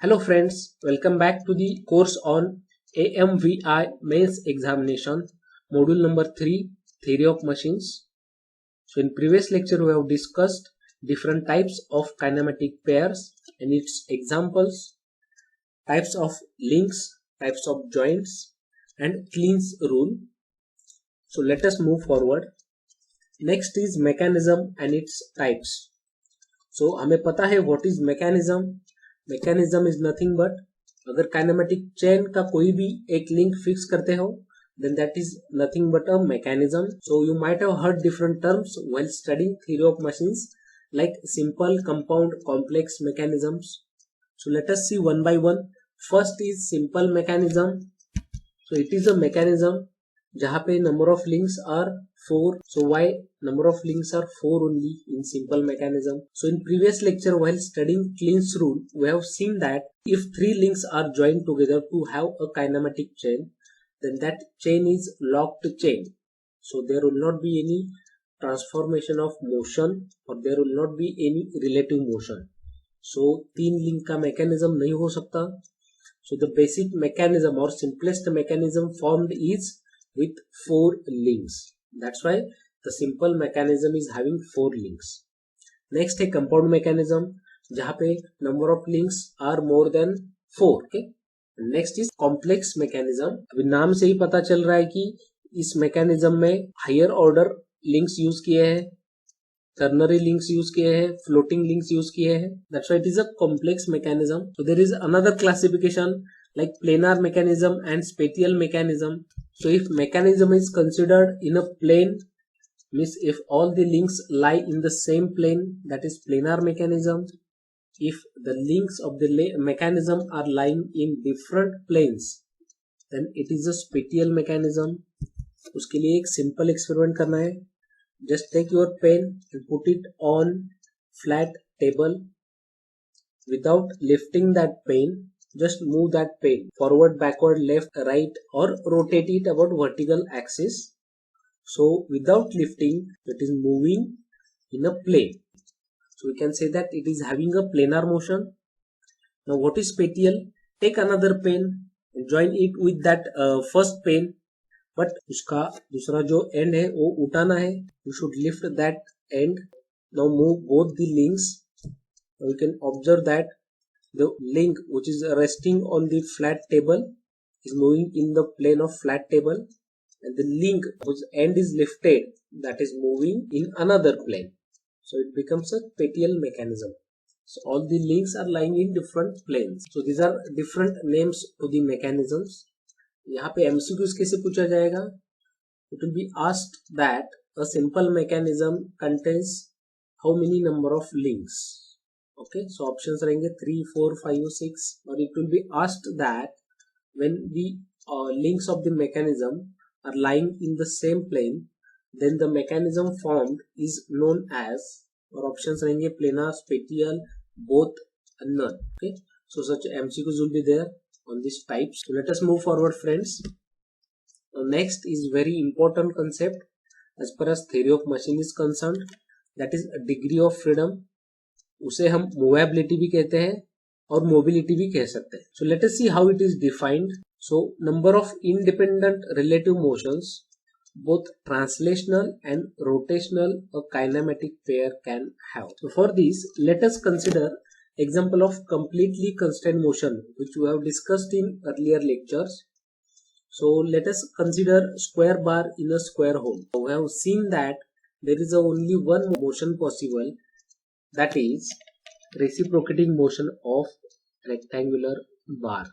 Hello friends, welcome back to the course on AMVI Mains Examination, module number 3, Theory of Machines. So in previous lecture we have discussed different types of kinematic pairs and its examples, types of links, types of joints and Kleen's rule. So let us move forward. Next is mechanism and its types. So हमें पता है what is mechanism. Mechanism is nothing but अगर kinematic chain का कोई भी एक link fix करते हो then that is nothing but a mechanism. So you might have heard different terms while studying theory of machines like simple, compound, complex mechanisms. So let us see one by one. First is simple mechanism. So it is a mechanism जहाँ पे number of links are 4. So why number of links are 4 only in simple mechanism? So in previous lecture while studying Kleen's rule, we have seen that if 3 links are joined together to have a kinematic chain, then that chain is locked chain. So there will not be any transformation of motion or there will not be any relative motion. So 3 link का mechanism नहीं हो सकता. So the basic mechanism or simplest mechanism formed is with 4 links. That's why the simple mechanism is having 4 links. Next है compound mechanism जहाँ पे number of links are more than 4. Okay. Next is complex mechanism. अभी नाम से ही पता चल रहा है कि इस mechanism में higher order links use किए हैं, ternary links use किए हैं, floating links use किए हैं. That's why it is a complex mechanism. So there is another classification like planar mechanism and spatial mechanism. So if mechanism is considered in a plane, means if all the links lie in the same plane, that is planar mechanism. If the links of the mechanism are lying in different planes, then it is a spatial mechanism. उसके लिए एक simple experiment करना है. Just take your pen and put it on flat table without lifting that pen. Just move that pen forward, backward, left, right or rotate it about vertical axis. So without lifting, it is moving in a plane. So we can say that it is having a planar motion. Now what is spatial? Take another pen and join it with that first pen. But उसका दूसरा जो end है वो उठाना है. You should lift that end. Now move both the links. Now you can observe that the link which is resting on the flat table is moving in the plane of flat table and the link whose end is lifted that is moving in another plane. So it becomes a spatial mechanism. So all the links are lying in different planes. So these are different names to the mechanisms. यहाँ पे MCQs कैसे पूछा जाएगा? It will be asked that a simple mechanism contains how many number of links? Okay, so options रहेंगे 3, 4, 5 or 6. Or it will be asked that when the links of the mechanism are lying in the same plane, then the mechanism formed is known as, or options रहेंगे planar, spatial, both and none. Okay, so such MCQs will be there on these types. So let us move forward, friends. Now next is very important concept as far as theory of machine is concerned, that is a degree of freedom. उसे हम movability भी कहते हैं और mobility भी कह सकते हैं. So let us see how it is defined. So number of independent relative motions both translational and rotational a kinematic pair can have. So for this, let us consider example of completely constrained motion which we have discussed in earlier lectures. So let us consider square bar in a square hole. We have seen that there is only one motion possible, that is reciprocating motion of rectangular bar.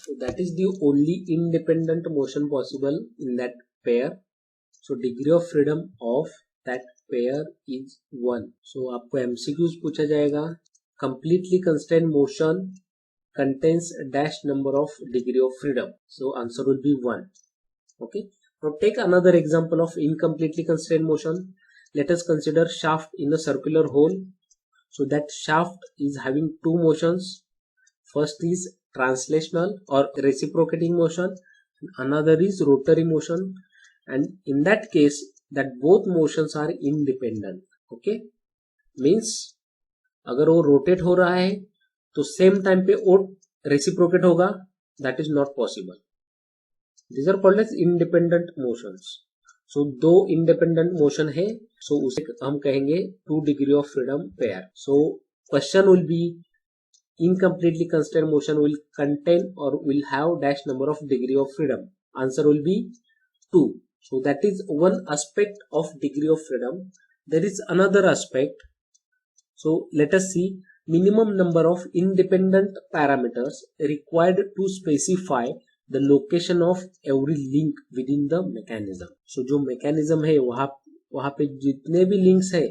So that is the only independent motion possible in that pair. So degree of freedom of that pair is 1. So आपको MCQs पूछा जाएगा. Completely constrained motion contains a dash number of degree of freedom. So answer will be 1. Okay. Now take another example of incompletely constrained motion. Let us consider shaft in a circular hole. So that shaft is having 2 motions. First is translational or reciprocating motion. Another is rotary motion. And in that case, that both motions are independent. Okay. Means अगर वो rotate हो रहा है तो same time पे वो reciprocate होगा, that is not possible. These are called as independent motions. So दो independent motion है, so उसे हम कहेंगे 2 degree of freedom pair. So question will be incompletely constrained motion will contain or will have dash number of degree of freedom. Answer will be 2. So that is one aspect of degree of freedom. There is another aspect. So let us see minimum number of independent parameters required to specify the location of every link within the mechanism. So जो mechanism है वहाँ पे जितने भी links है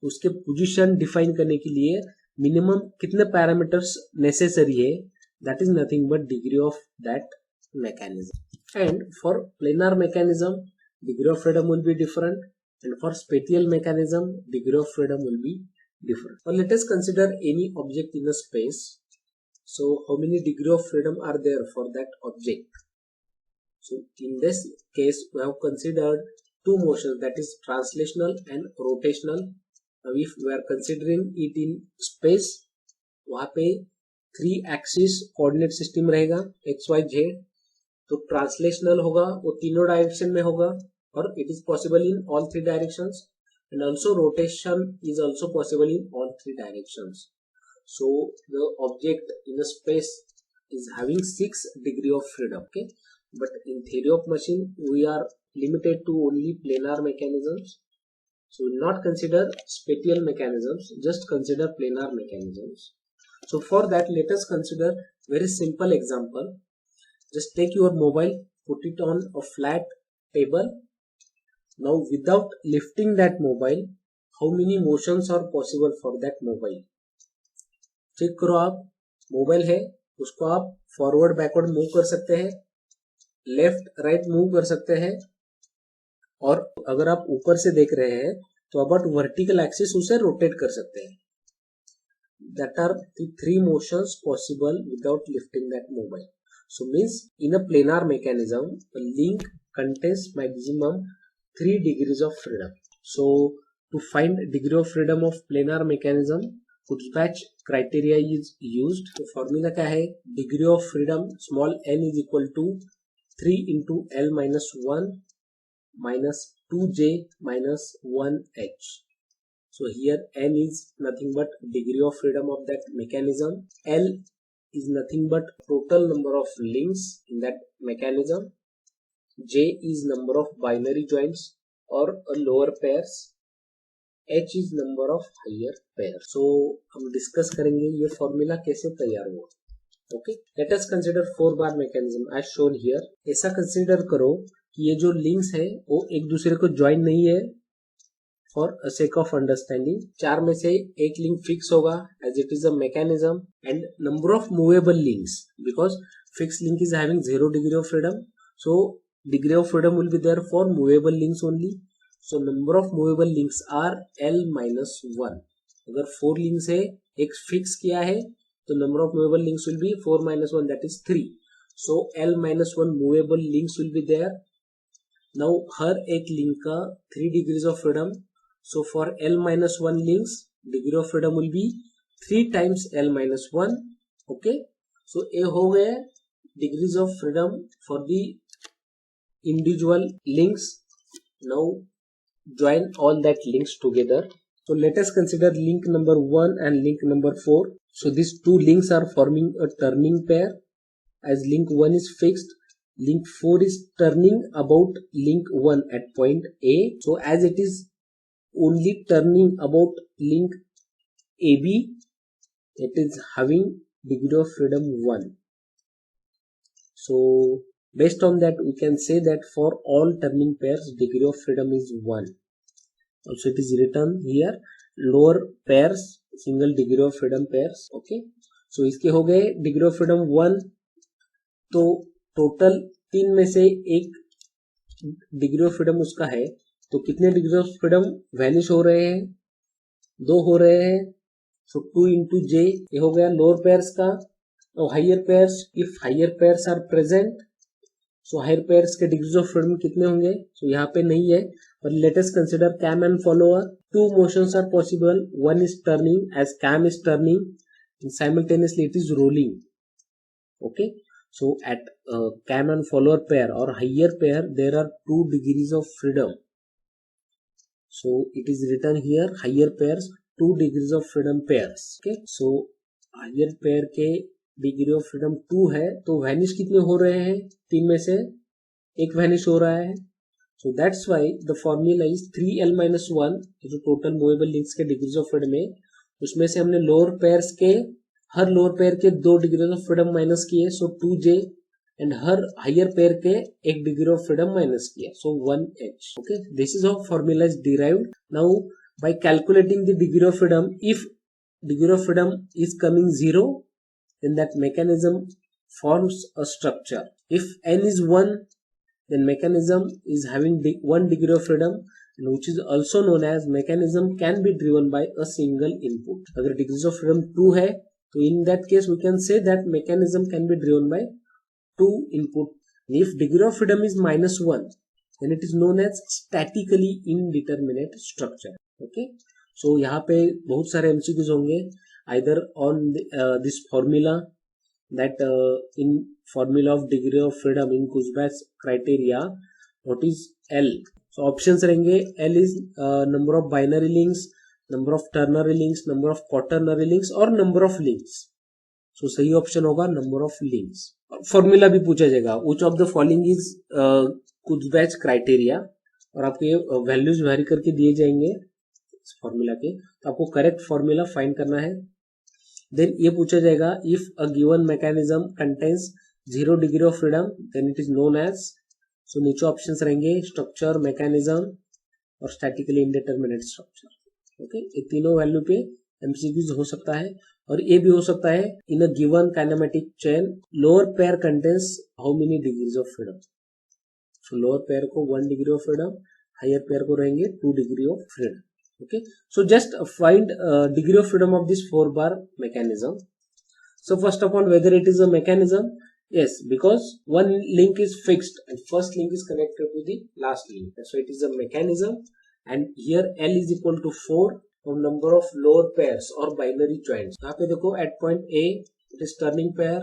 उसके position define करने के लिए minimum कितने parameters necessary है, that is nothing but degree of that mechanism. And for planar mechanism degree of freedom will be different, and for spatial mechanism degree of freedom will be different. Now let us consider any object in a space. So how many degree of freedom are there for that object? So in this case we have considered two motions, that is translational and rotational. Now if we are considering it in space, वहाँ पे 3 axis coordinate system रहेगा x y z. तो translational होगा वो तीनों direction में होगा और it is possible in all 3 directions, and also rotation is also possible in all 3 directions. So the object in a space is having 6 degree of freedom. Okay, but in theory of machine we are limited to only planar mechanisms. So we will not consider spatial mechanisms, just consider planar mechanisms. So for that let us consider very simple example. Just take your mobile, put it on a flat table. Now without lifting that mobile, how many motions are possible for that mobile? Check करो, आप mobile है उसको आप forward backward move कर सकते हैं, left right move कर सकते हैं, और अगर आप ऊपर से देख रहे हैं तो अबाउट वर्टिकल एक्सिस उसे रोटेट कर सकते हैं. That are the 3 motions possible without lifting that mobile. So means in a planar mechanism the link contains maximum 3 degrees of freedom. So to find degree of freedom of planar mechanism, Kurzbach criteria is used. तो formula क्या है? Degree of freedom small n is equal to 3 into L minus 1 minus 2J minus 1H. So here n is nothing but degree of freedom of that mechanism. L is nothing but total number of links in that mechanism. J is number of binary joints or lower pairs. H is number of higher pairs. So हम discuss करेंगे ये formula कैसे तैयार हुआ. Okay, let us consider 4 bar mechanism as shown here. ऐसा consider करो कि ये जो लिंक्स है वो एक दूसरे को ज्वाइन नहीं है. For a sake of understanding 4 में से एक लिंक फिक्स होगा as it is a mechanism, and number of movable links, because fix link is having 0 degree of freedom, so degree of freedom will be there for movable links only. So number of movable links are L minus 1. अगर 4 links है, एक fix किया है, तो number of movable links will be 4 minus 1, that is 3. So L minus 1 movable links will be there. Now हर एक link का 3 degrees of freedom. So for L minus 1 links, degree of freedom will be 3 times L minus 1. Okay. So ये हो गया degrees of freedom for the individual links. Now join all that links together. So let us consider link number 1 and link number 4. So these two links are forming a turning pair. As link 1 is fixed, link 4 is turning about link 1 at point A. So as it is only turning about link AB, it is having degree of freedom 1. So based on that we can say that for all turning pairs degree of freedom is 1. Also it is written here lower pairs single degree of freedom pairs. Okay, so इसके हो गए degree of freedom 1. तो total 3 में से एक degree of freedom उसका है, तो कितने डिग्री ऑफ फ्रीडम वैनिश हो रहे हैं? 2 हो रहे हैं. सो 2 into J ये हो गया लोअर पेयर्स का. और higher pairs, if higher pairs are present, so higher pairs के डिग्रीज ऑफ फ्रीडम कितने होंगे? सो यहाँ पे नहीं है, but let us consider cam and follower. 2 motions are possible. One is turning, as cam is turning, and simultaneously it is rolling. Okay, so at cam and follower pair or higher pair there are 2 degrees of freedom. So it is written here higher pairs 2 degrees of freedom pairs. Okay, so higher pair के degree of freedom 2 है, तो vanish कितने हो रहे हैं? 3 में से एक वैनिश हो रहा है. So that's why the formula is 3l-1. जो टोटल मूवेबल लिंक्स के डिग्रीज ऑफ फ्रीडम है उसमें से हमने लोअर पेयर्स के हर लोअर पेयर के 2 डिग्री ऑफ फ्रीडम माइनस किए, सो 2j, एंड हर हायर पेयर के 1 डिग्री ऑफ फ्रीडम माइनस किया, सो 1h. Okay, this is how formula is derived. Now by calculating the degree of freedom, if degree of freedom is coming 0, then that mechanism forms a structure. If n is 1, then mechanism is having 1 degree of freedom, and which is also known as mechanism can be driven by a single input. अगर degrees of freedom 2 है, तो in that case we can say that mechanism can be driven by 2 input. If degree of freedom is -1, then it is known as statically indeterminate structure. Okay, so यहाँ पे बहुत सारे MCQs होंगे either on this formula, that in formula of degree of freedom in Kurzbach's criteria, what is L? So options रहेंगे. L is number of binary links, number of ternary links, number of quaternary links और number of links. So सही option होगा number of links. Formula भी पूछा जाएगा which of the following is Kurzbach criteria, और आपको ये वैल्यूज वेरी करके दिए जाएंगे इस फॉर्मूला के, तो आपको करेक्ट फॉर्मूला फाइंड करना है. देन ये पूछा जाएगा if a given mechanism contains 0 degree of freedom then it is known as. So नीचे ऑप्शंस रहेंगे स्ट्रक्चर, मैकेनिज्म और स्टैटिकली इंडिटरमिनेट स्ट्रक्चर. ओके, ये तीनों वैल्यू पे एमसीक्यूज हो सकता है, और ये भी हो सकता है in a given kinematic chain lower pair contains how many degrees of freedom. So lower pair को 1 degree of freedom, higher pair को रहेंगे 2 degree of freedom. Okay, so just find degree of freedom of this 4-bar mechanism. So first of all, whether it is a mechanism, yes, because one link is fixed and first link is connected to the last link, so it is a mechanism. And here L is equal to 4 of number of lower pairs or binary joints. यहाँ पे देखो at point A it is turning pair,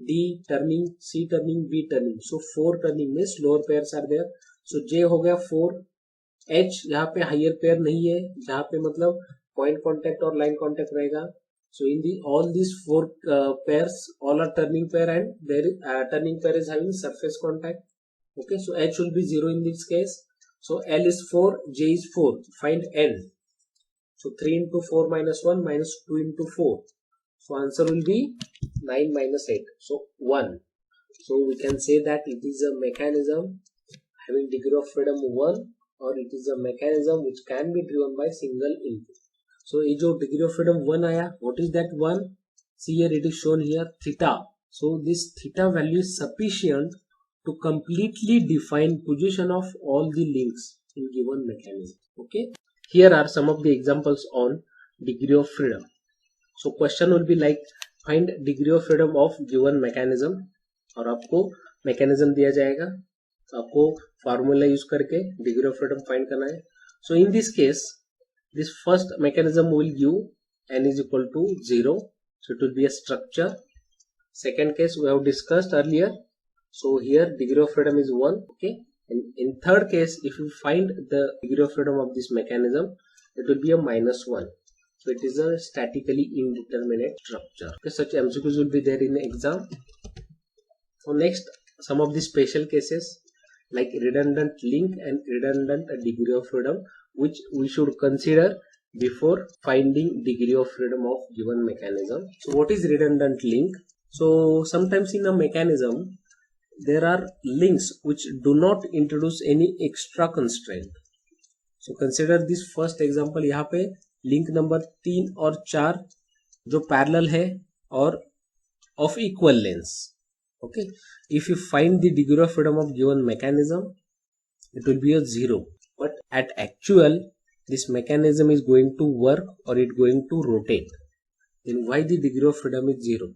D turning, C turning, B turning, so 4 turning means lower pairs are there. So J हो गया 4, H यहाँ पे higher pair नहीं है, जहाँ पे मतलब पॉइंट कॉन्टेक्ट और लाइन कॉन्टेक्ट रहेगा. So in the all this 4 pairs all are turning pair and their turning pair is having surface contact. Okay, so H will be 0 in this case. So L is 4, J is 4. Find N. So 3 into 4 minus 1 minus 2 into 4. So answer will be 9 minus 8. So 1. So we can say that it is a mechanism having degree of freedom 1, or it is a mechanism which can be driven by single input. So ये जो degree of freedom 1 आया, what is that 1? See here it is shown here theta. So this theta value is sufficient to completely define position of all the links in given mechanism. Okay, here are some of the examples on degree of freedom. So question will be like find degree of freedom of given mechanism, और आपको mechanism दिया जाएगा, तो आपको formula use करके degree of freedom find करना है. So in this case this first mechanism will give n is equal to 0, so it will be a structure. Second case we have discussed earlier, so here degree of freedom is 1. Okay, and in third case if you find the degree of freedom of this mechanism, it will be a -1, so it is a statically indeterminate structure. Okay, such MCQs will be there in the exam. So next, some of the special cases like redundant link and redundant degree of freedom, which we should consider before finding degree of freedom of given mechanism. So what is redundant link? So sometimes in a mechanism there are links which do not introduce any extra constraint. So consider this first example. यहाँ पे link number 3 और 4 जो parallel है और of equal lengths. Okay, if you find the degree of freedom of given mechanism, it will be a 0, but at actual this mechanism is going to work or it going to rotate, then why the degree of freedom is 0?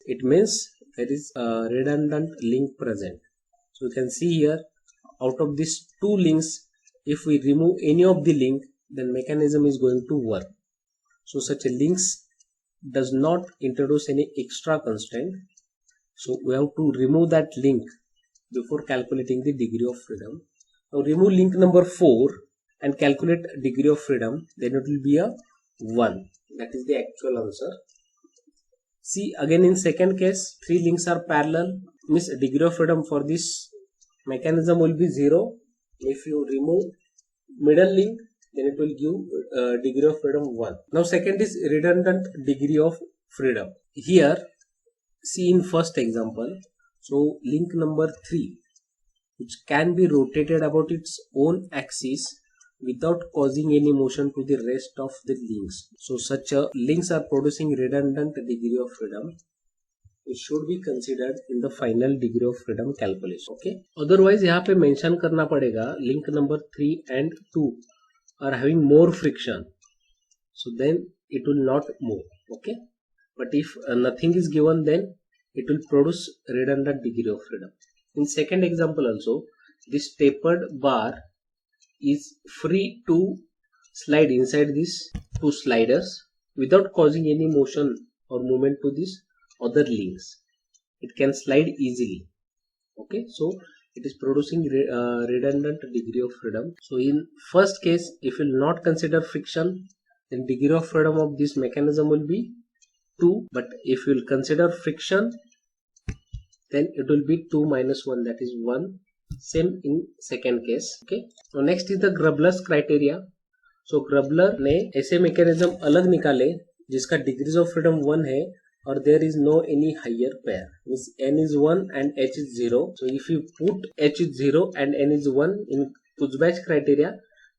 It means there is a redundant link present. So you can see here out of these 2 links, if we remove any of the link, then mechanism is going to work. So such a links does not introduce any extra constraint. So we have to remove that link before calculating the degree of freedom. Now remove link number 4 and calculate degree of freedom. Then it will be a 1. That is the actual answer. See again in second case, 3 links are parallel. Means degree of freedom for this mechanism will be 0. If you remove middle link, then it will give degree of freedom 1. Now second is redundant degree of freedom. Here see in first example, so link number 3, which can be rotated about its own axis without causing any motion to the rest of the links. So such links are producing redundant degree of freedom. It should be considered in the final degree of freedom calculation. Okay. Otherwise यहाँ पे mention करना पड़ेगा link number 3 and 2 are having more friction. So then it will not move. Okay. But if nothing is given, then it will produce redundant degree of freedom. In second example also, this tapered bar is free to slide inside these 2 sliders without causing any motion or movement to these other links. It can slide easily. Okay, so it is producing redundant degree of freedom. So in first case, if you will not consider friction, then degree of freedom of this mechanism will be 2. But if you will consider friction, then it will be 2 minus 1, that is 1. Same in second case. Okay. Now next is the Grubler's criteria. So Grubler ने ऐसे mechanism अलग निकाले जिसका degrees of freedom 1 है और there is no any higher pair. Means n is 1 and h is 0. So if you put h is 0 and n is 1 in Kurzbach criteria,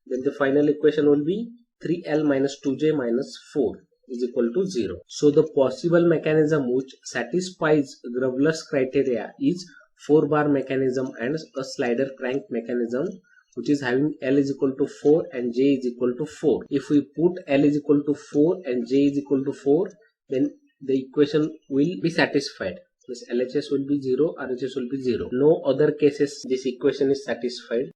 then the final equation will be 3l minus 2j minus 4 is equal to 0. So the possible mechanism which satisfies Grubler's criteria is 4-bar mechanism and a slider crank mechanism, which is having L is equal to 4 and J is equal to 4. If we put L is equal to 4 and J is equal to 4, then the equation will be satisfied. This LHS will be 0, RHS will be 0. No other cases this equation is satisfied.